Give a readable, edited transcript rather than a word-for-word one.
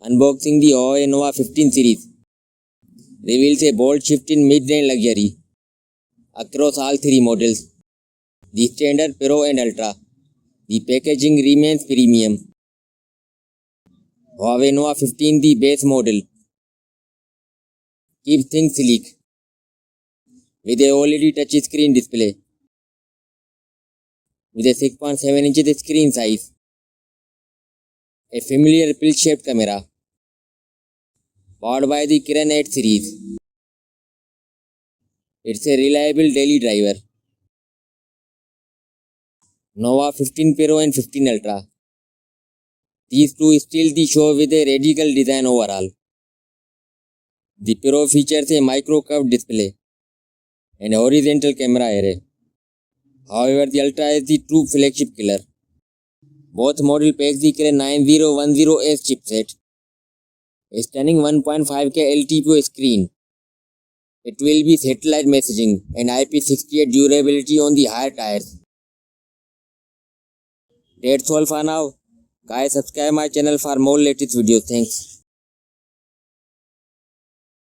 Unboxing the Huawei Nova 15 series reveals a bold shift in mid-range luxury across all three models, the Standard, Pro and Ultra. The packaging remains premium. Huawei Nova 15, the base model, keeps things sleek with a OLED touchscreen display with a 6.7 inches screen size, a familiar pill-shaped camera, powered by the Kirin 8 series. It's a reliable daily driver. Nova 15 Pro and 15 Ultra. These two steal the show with a radical design overall. The Pro features a micro-curved display and a horizontal camera array. However, the Ultra is the true flagship killer. Both models pack the Kirin 9010S chipset, a stunning 1.5K LTPO screen. It will be satellite messaging and IP68 durability on the higher tires. That's all for now. Guys, subscribe my channel for more latest videos. Thanks.